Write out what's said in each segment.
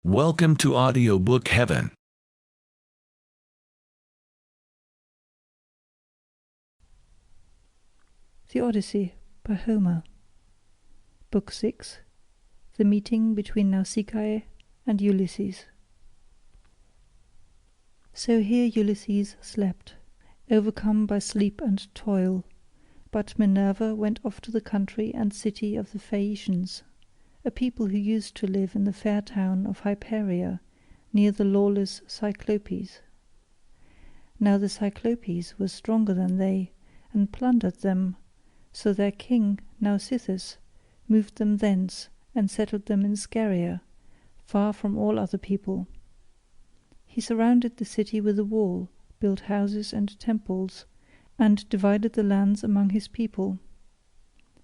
Welcome to Audiobook Heaven. The Odyssey by Homer. Book 6. The Meeting between Nausicaa and Ulysses. So here Ulysses slept, overcome by sleep and toil, but Minerva went off to the country and city of the Phaeacians, a people who used to live in the fair town of Hyperia, near the lawless Cyclopes. Now the Cyclopes were stronger than they, and plundered them, so their king Nausithous moved them thence and settled them in Scheria, far from all other people. He surrounded the city with a wall, built houses and temples, and divided the lands among his people.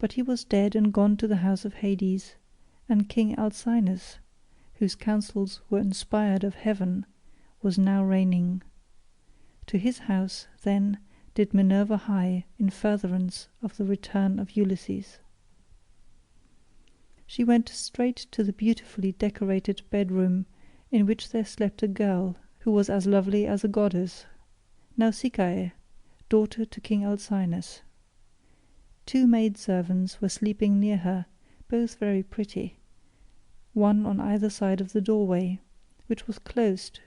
But he was dead and gone to the house of Hades, and King Alcinous, whose counsels were inspired of heaven, was now reigning. To his house, then, did Minerva hie in furtherance of the return of Ulysses. She went straight to the beautifully decorated bedroom in which there slept a girl who was as lovely as a goddess, Nausicaa, daughter to King Alcinous. Two maidservants were sleeping near her, both very pretty, one on either side of the doorway, which was closed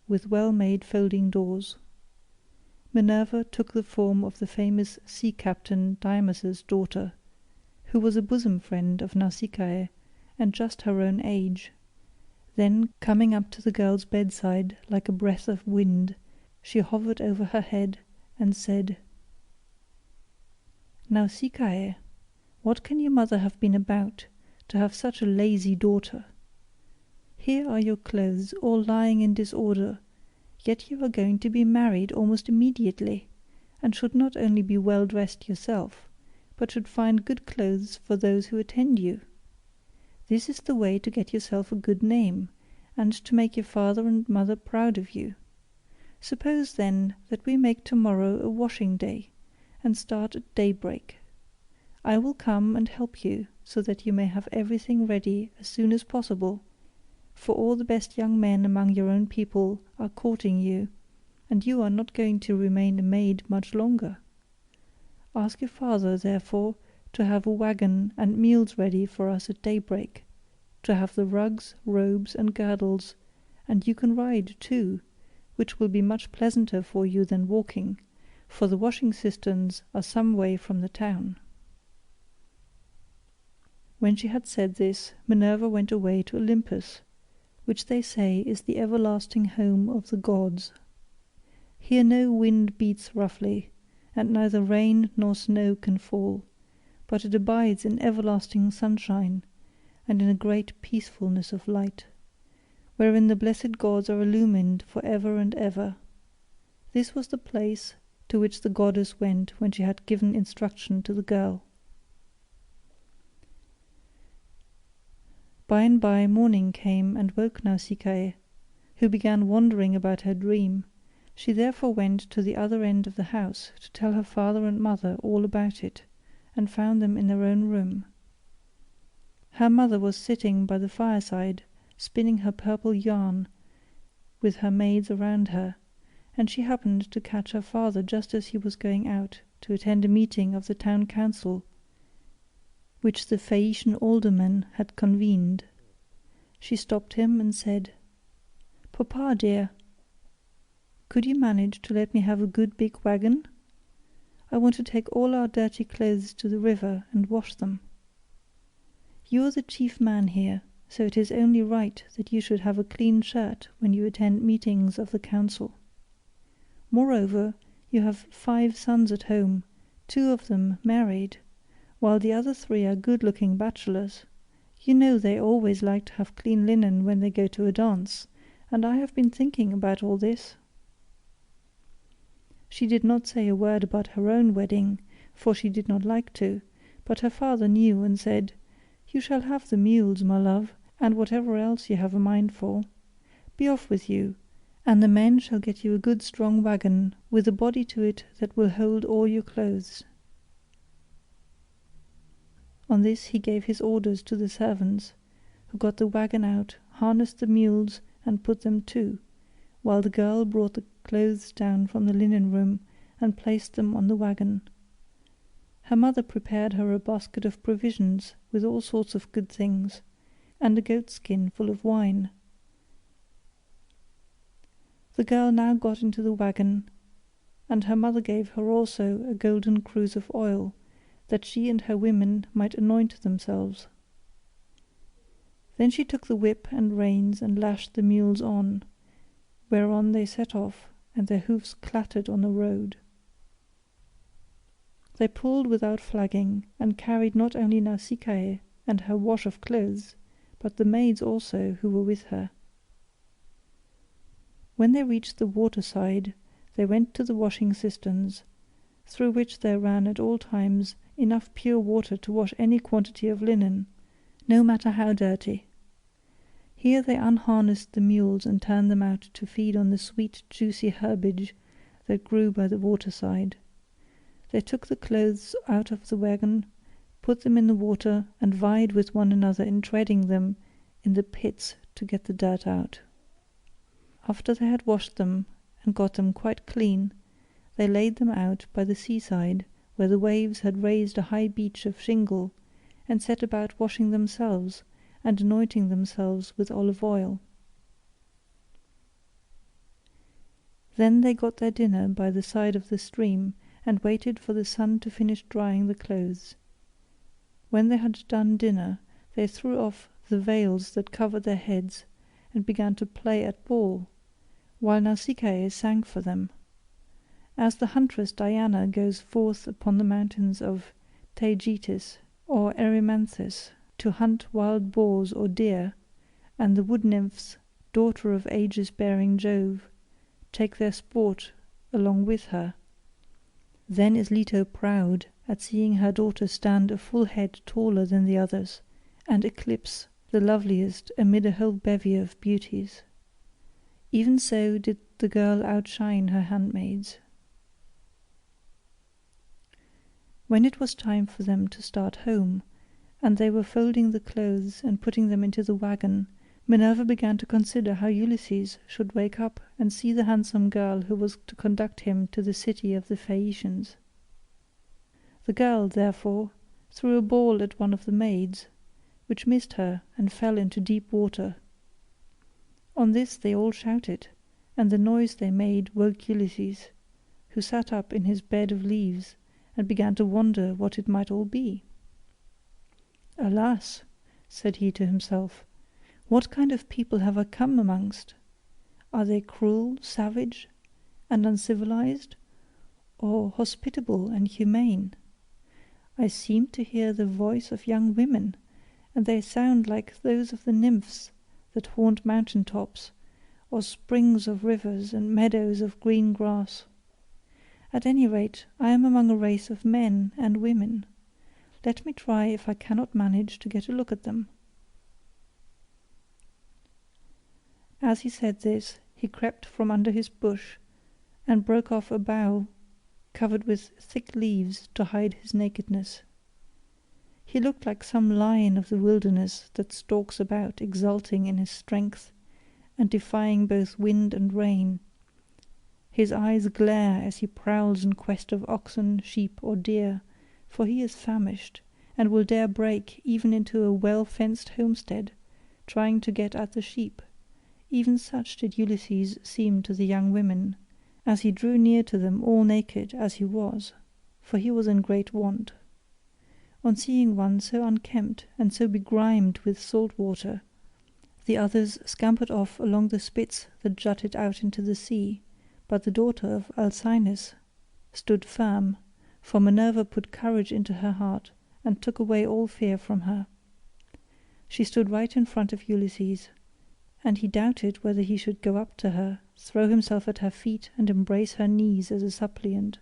with well-made folding doors. Minerva took the form of the famous sea captain Dymas's daughter, who was a bosom friend of Nausicaa and just her own age. Then, coming up to the girl's bedside like a breath of wind, she hovered over her head and said, "Nausicaa, what can your mother have been about, to have such a lazy daughter? Here are your clothes all lying in disorder, yet you are going to be married almost immediately, and should not only be well dressed yourself, but should find good clothes for those who attend you. This is the way to get yourself a good name, and to make your father and mother proud of you. Suppose, then, that we make tomorrow a washing day, and start at daybreak. I will come and help you, so that you may have everything ready as soon as possible, for all the best young men among your own people are courting you, and you are not going to remain a maid much longer. Ask your father, therefore, to have a wagon and mules ready for us at daybreak, to have the rugs, robes, and girdles, and you can ride too, which will be much pleasanter for you than walking, for the washing cisterns are some way from the town." When she had said this, Minerva went away to Olympus, which they say is the everlasting home of the gods. Here no wind beats roughly, and neither rain nor snow can fall, but it abides in everlasting sunshine, and in a great peacefulness of light, wherein the blessed gods are illumined for ever and ever. This was the place to which the goddess went when she had given instruction to the girl. By and by morning came and woke Nausicaa, who began wondering about her dream. She therefore went to the other end of the house to tell her father and mother all about it, and found them in their own room. Her mother was sitting by the fireside, spinning her purple yarn, with her maids around her, and she happened to catch her father just as he was going out to attend a meeting of the town council, which the Phaeacian aldermen had convened. She stopped him and said, "Papa dear, could you manage to let me have a good big wagon? I want to take all our dirty clothes to the river and wash them. You are the chief man here, so it is only right that you should have a clean shirt when you attend meetings of the council. Moreover, you have 5 sons at home, 2 of them married, while the other 3 are good-looking bachelors. You know they always like to have clean linen when they go to a dance, and I have been thinking about all this." She did not say a word about her own wedding, for she did not like to, but her father knew and said, "You shall have the mules, my love, and whatever else you have a mind for. Be off with you, and the men shall get you a good strong wagon with a body to it that will hold all your clothes." On this he gave his orders to the servants, who got the wagon out, harnessed the mules and put them to, while the girl brought the clothes down from the linen room and placed them on the wagon. Her mother prepared her a basket of provisions with all sorts of good things, and a goatskin full of wine. The girl now got into the wagon, and her mother gave her also a golden cruse of oil, that she and her women might anoint themselves. Then she took the whip and reins and lashed the mules on, whereon they set off, and their hoofs clattered on the road. They pulled without flagging, and carried not only Nausicaa and her wash of clothes, but the maids also who were with her. When they reached the waterside, they went to the washing cisterns, through which there ran at all times enough pure water to wash any quantity of linen, no matter how dirty. Here they unharnessed the mules and turned them out to feed on the sweet juicy herbage that grew by the waterside. They took the clothes out of the wagon, put them in the water, and vied with one another in treading them in the pits to get the dirt out. After they had washed them and got them quite clean, they laid them out by the seaside, where the waves had raised a high beach of shingle, and set about washing themselves and anointing themselves with olive oil. Then they got their dinner by the side of the stream, and waited for the sun to finish drying the clothes. When they had done dinner, they threw off the veils that covered their heads, and began to play at ball, while Nausicaa sang for them. As the huntress Diana goes forth upon the mountains of Taygetus or Erymanthus to hunt wild boars or deer, and the wood nymphs, daughter of aegis-bearing Jove, take their sport along with her, then is Leto proud at seeing her daughter stand a full head taller than the others, and eclipse the loveliest amid a whole bevy of beauties. Even so did the girl outshine her handmaids. When it was time for them to start home, and they were folding the clothes and putting them into the wagon, Minerva began to consider how Ulysses should wake up and see the handsome girl who was to conduct him to the city of the Phaeacians. The girl, therefore, threw a ball at one of the maids, which missed her and fell into deep water. On this they all shouted, and the noise they made woke Ulysses, who sat up in his bed of leaves and began to wonder what it might all be. "Alas," said he to himself, "what kind of people have I come amongst? Are they cruel, savage, and uncivilized, or hospitable and humane? I seem to hear the voice of young women, and they sound like those of the nymphs that haunt mountain tops, or springs of rivers and meadows of green grass. At any rate, I am among a race of men and women. Let me try if I cannot manage to get a look at them." As he said this, he crept from under his bush, and broke off a bough covered with thick leaves to hide his nakedness. He looked like some lion of the wilderness that stalks about exulting in his strength, and defying both wind and rain. His eyes glare as he prowls in quest of oxen, sheep, or deer, for he is famished, and will dare break even into a well-fenced homestead, trying to get at the sheep. Even such did Ulysses seem to the young women, as he drew near to them all naked as he was, for he was in great want. On seeing one so unkempt and so begrimed with salt water, the others scampered off along the spits that jutted out into the sea, but the daughter of Alcinous stood firm, for Minerva put courage into her heart and took away all fear from her. She stood right in front of Ulysses, and he doubted whether he should go up to her, throw himself at her feet and embrace her knees as a suppliant,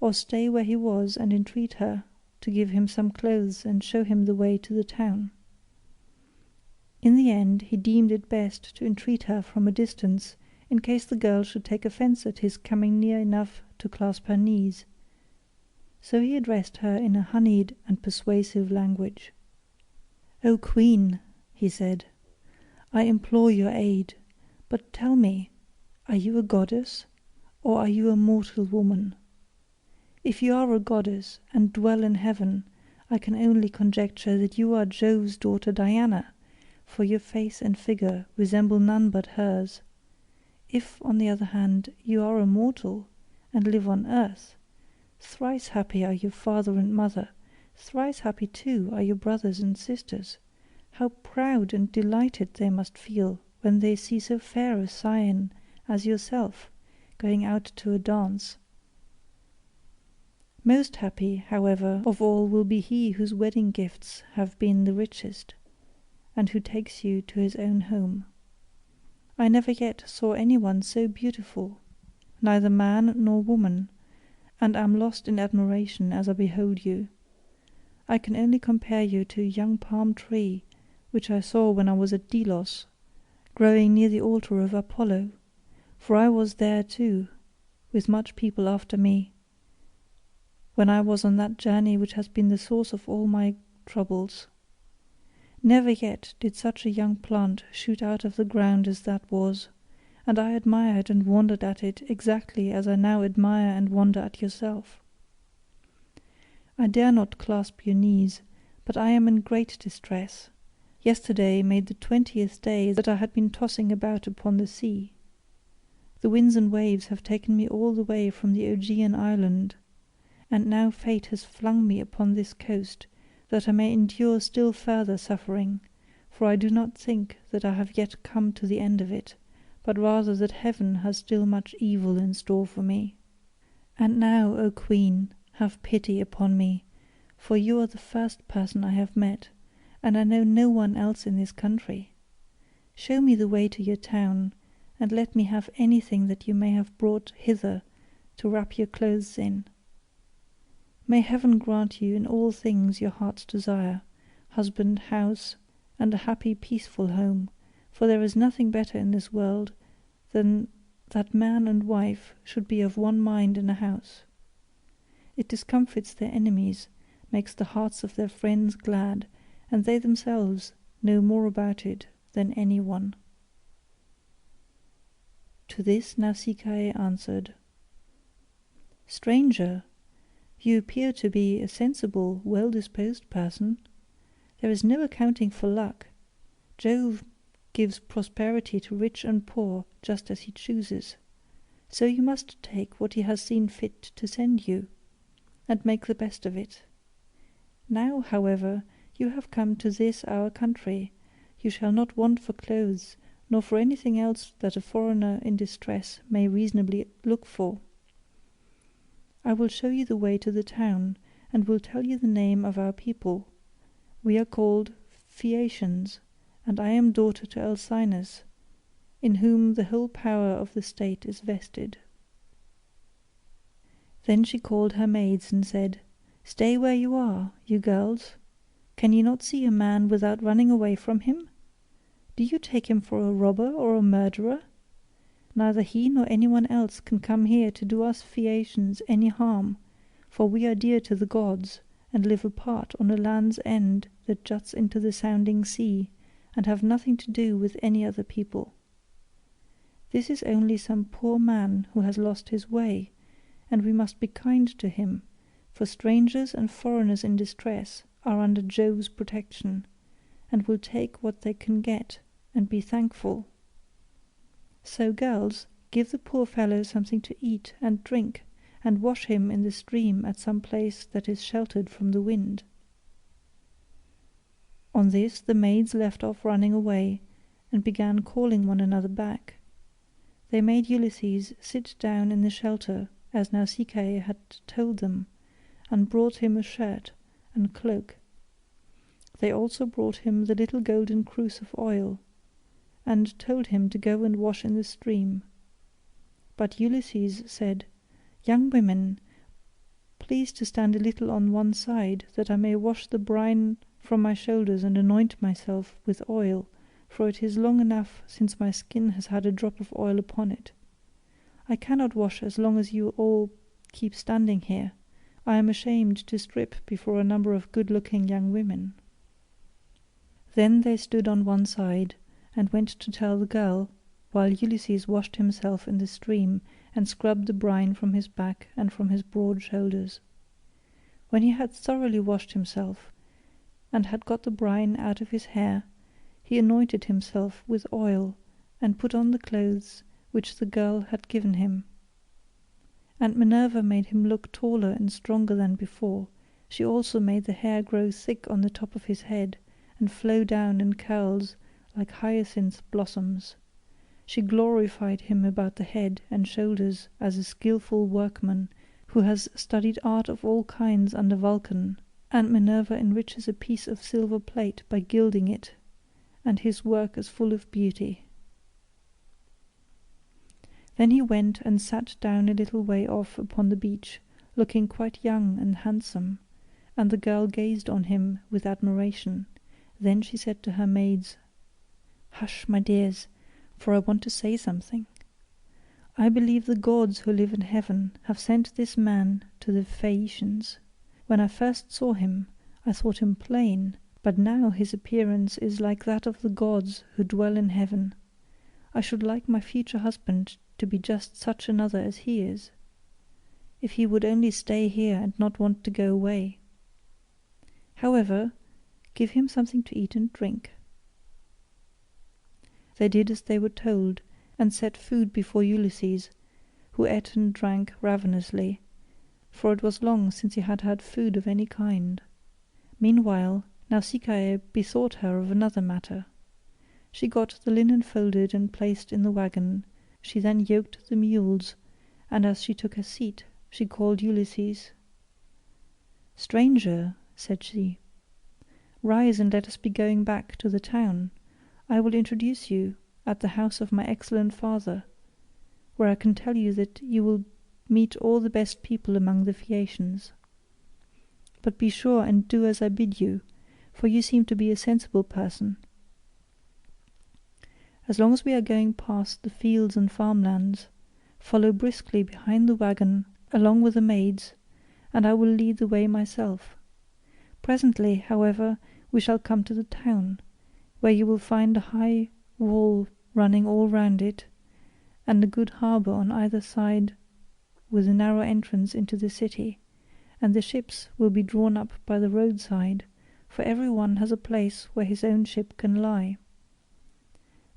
or stay where he was and entreat her to give him some clothes and show him the way to the town. In the end he deemed it best to entreat her from a distance, in case the girl should take offence at his coming near enough to clasp her knees. So he addressed her in a honeyed and persuasive language. "O Queen," he said, I implore your aid, but tell me, are you a goddess, or are you a mortal woman? If you are a goddess and dwell in heaven, I can only conjecture that you are Jove's daughter Diana, for your face and figure resemble none but hers. If, on the other hand, you are a mortal, and live on earth, thrice happy are your father and mother, thrice happy too are your brothers and sisters. How proud and delighted they must feel when they see so fair a scion as yourself going out to a dance. Most happy, however, of all will be he whose wedding gifts have been the richest, and who takes you to his own home. I never yet saw anyone so beautiful, neither man nor woman, and am lost in admiration as I behold you. I can only compare you to a young palm tree which I saw when I was at Delos, growing near the altar of Apollo, for I was there too, with much people after me, when I was on that journey which has been the source of all my troubles. Never yet did such a young plant shoot out of the ground as that was, and I admired and wondered at it exactly as I now admire and wonder at yourself. I dare not clasp your knees, but I am in great distress. Yesterday made the 20th day that I had been tossing about upon the sea. The winds and waves have taken me all the way from the Aegean island, and now fate has flung me upon this coast, that I may endure still further suffering, for I do not think that I have yet come to the end of it, but rather that heaven has still much evil in store for me. And now, O Queen, have pity upon me, for you are the first person I have met, and I know no one else in this country. Show me the way to your town, and let me have anything that you may have brought hither to wrap your clothes in. May heaven grant you in all things your heart's desire, husband, house, and a happy, peaceful home, for there is nothing better in this world than that man and wife should be of one mind in a house. It discomfits their enemies, makes the hearts of their friends glad, and they themselves know more about it than any one. To this Nausicaa answered, Stranger, you appear to be a sensible, well-disposed person. There is no accounting for luck. Jove gives prosperity to rich and poor just as he chooses. So you must take what he has seen fit to send you, and make the best of it. Now, however, you have come to this our country, you shall not want for clothes, nor for anything else that a foreigner in distress may reasonably look for. I will show you the way to the town, and will tell you the name of our people. We are called Phaeacians, and I am daughter to Alcinous, in whom the whole power of the state is vested. Then she called her maids and said, Stay where you are, you girls. Can you not see a man without running away from him? Do you take him for a robber or a murderer? Neither he nor anyone else can come here to do us Phaeacians any harm, for we are dear to the gods, and live apart on a land's end that juts into the sounding sea, and have nothing to do with any other people. This is only some poor man who has lost his way, and we must be kind to him, for strangers and foreigners in distress are under Jove's protection, and will take what they can get, and be thankful. So, girls, give the poor fellow something to eat and drink, and wash him in the stream at some place that is sheltered from the wind. On this the maids left off running away, and began calling one another back. They made Ulysses sit down in the shelter, as Nausicaa had told them, and brought him a shirt and cloak. They also brought him the little golden cruse of oil, and told him to go and wash in the stream. But Ulysses said, Young women, please to stand a little on one side, that I may wash the brine from my shoulders and anoint myself with oil, for it is long enough since my skin has had a drop of oil upon it. I cannot wash as long as you all keep standing here. I am ashamed to strip before a number of good-looking young women. Then they stood on one side, and went to tell the girl, while Ulysses washed himself in the stream and scrubbed the brine from his back and from his broad shoulders. When he had thoroughly washed himself, and had got the brine out of his hair, he anointed himself with oil and put on the clothes which the girl had given him. And Minerva made him look taller and stronger than before. She also made the hair grow thick on the top of his head and flow down in curls like hyacinth blossoms. She glorified him about the head and shoulders as a skilful workman who has studied art of all kinds under Vulcan, and Minerva enriches a piece of silver plate by gilding it, and his work is full of beauty. Then he went and sat down a little way off upon the beach, looking quite young and handsome, and the girl gazed on him with admiration. Then she said to her maids, "Hush, my dears, for I want to say something. I believe the gods who live in heaven have sent this man to the Phaeacians. When I first saw him, I thought him plain, but now his appearance is like that of the gods who dwell in heaven. I should like my future husband to be just such another as he is, if he would only stay here and not want to go away. However, give him something to eat and drink." They did as they were told, and set food before Ulysses, who ate and drank ravenously, for it was long since he had had food of any kind. Meanwhile Nausicaa bethought her of another matter. She got the linen folded and placed in the wagon. She then yoked the mules, and as she took her seat, she called Ulysses. "Stranger," said she, "rise and let us be going back to the town. I will introduce you at the house of my excellent father, where I can tell you that you will meet all the best people among the Phaeacians. But be sure and do as I bid you, for you seem to be a sensible person. As long as we are going past the fields and farmlands, follow briskly behind the wagon along with the maids, and I will lead the way myself. Presently, however, we shall come to the town, where you will find a high wall running all round it, and a good harbour on either side with a narrow entrance into the city, and the ships will be drawn up by the roadside, for every one has a place where his own ship can lie.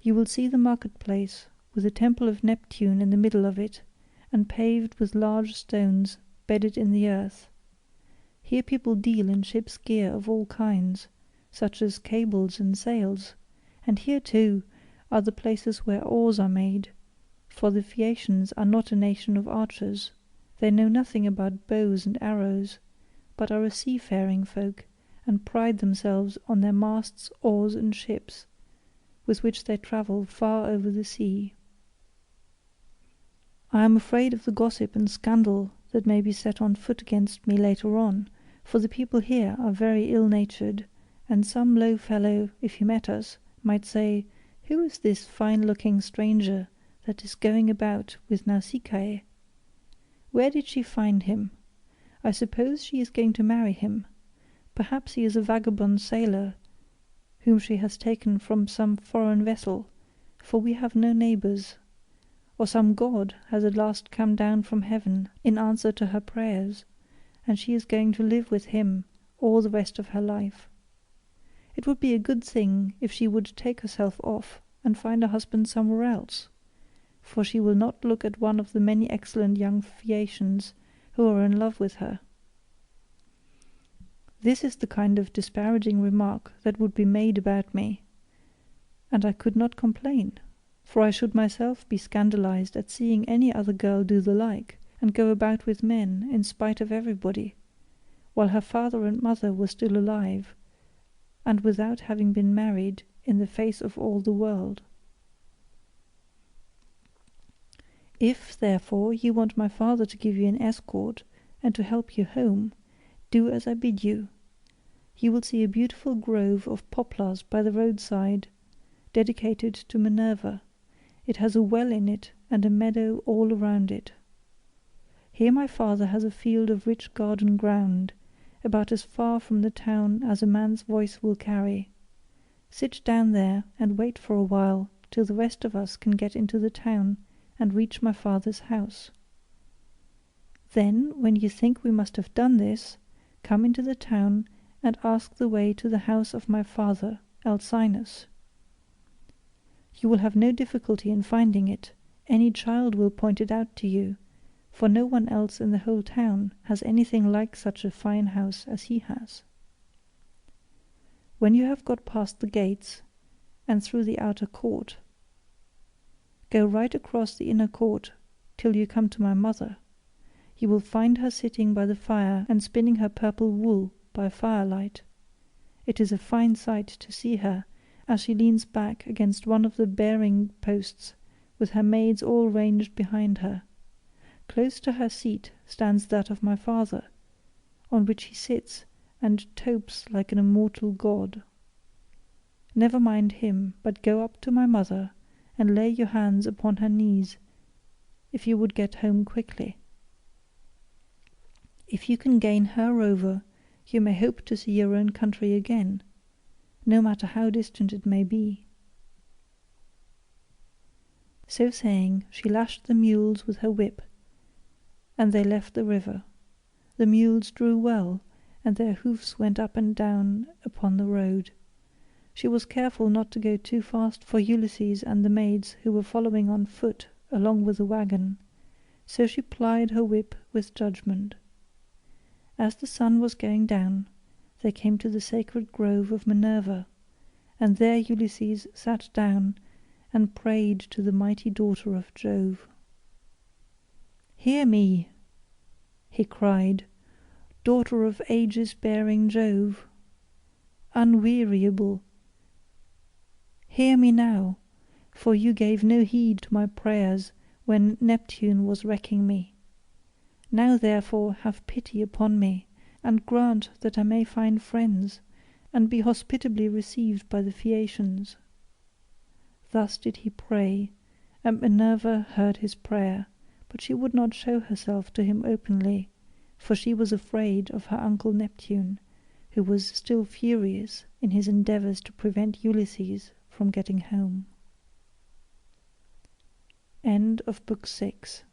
You will see the marketplace with the temple of Neptune in the middle of it, and paved with large stones bedded in the earth. Here people deal in ship's gear of all kinds, such as cables and sails, and here too are the places where oars are made, for the Phaeacians are not a nation of archers. They know nothing about bows and arrows, but are a seafaring folk, and pride themselves on their masts, oars, and ships, with which they travel far over the sea. I am afraid of the gossip and scandal that may be set on foot against me later on, for the people here are very ill-natured, and some low fellow, if he met us, might say, 'Who is this fine-looking stranger that is going about with Nausicaa? Where did she find him? I suppose she is going to marry him. Perhaps he is a vagabond sailor whom she has taken from some foreign vessel, for we have no neighbours, or some god has at last come down from heaven in answer to her prayers, and she is going to live with him all the rest of her life. It would be a good thing if she would take herself off and find a husband somewhere else, for she will not look at one of the many excellent young Phaeacians who are in love with her.' This is the kind of disparaging remark that would be made about me, and I could not complain, for I should myself be scandalized at seeing any other girl do the like, and go about with men in spite of everybody, while her father and mother were still alive, and without having been married in the face of all the world. If, therefore, you want my father to give you an escort and to help you home, do as I bid you. You will see a beautiful grove of poplars by the roadside, dedicated to Minerva. It has a well in it and a meadow all around it. Here my father has a field of rich garden ground, about as far from the town as a man's voice will carry. Sit down there and wait for a while till the rest of us can get into the town and reach my father's house. Then, when you think we must have done this, come into the town and ask the way to the house of my father, Alcinous. You will have no difficulty in finding it. Any child will point it out to you, for no one else in the whole town has anything like such a fine house as he has. When you have got past the gates and through the outer court, go right across the inner court till you come to my mother. You will find her sitting by the fire and spinning her purple wool by firelight. It is a fine sight to see her, as she leans back against one of the bearing posts with her maids all ranged behind her. Close to her seat stands that of my father, on which he sits and topes like an immortal god. Never mind him, but go up to my mother and lay your hands upon her knees, if you would get home quickly. If you can gain her over, you may hope to see your own country again, no matter how distant it may be." So saying, she lashed the mules with her whip, and they left the river. The mules drew well, and their hoofs went up and down upon the road. She was careful not to go too fast for Ulysses and the maids who were following on foot along with the wagon, so she plied her whip with judgment. As the sun was going down, they came to the sacred grove of Minerva, and there Ulysses sat down and prayed to the mighty daughter of Jove. "Hear me," he cried, "daughter of aegis-bearing Jove, unweariable. Hear me now, for you gave no heed to my prayers when Neptune was wrecking me. Now therefore have pity upon me, and grant that I may find friends, and be hospitably received by the Phaeacians." Thus did he pray, and Minerva heard his prayer, but she would not show herself to him openly, for she was afraid of her uncle Neptune, who was still furious in his endeavours to prevent Ulysses from getting home. End of Book 6.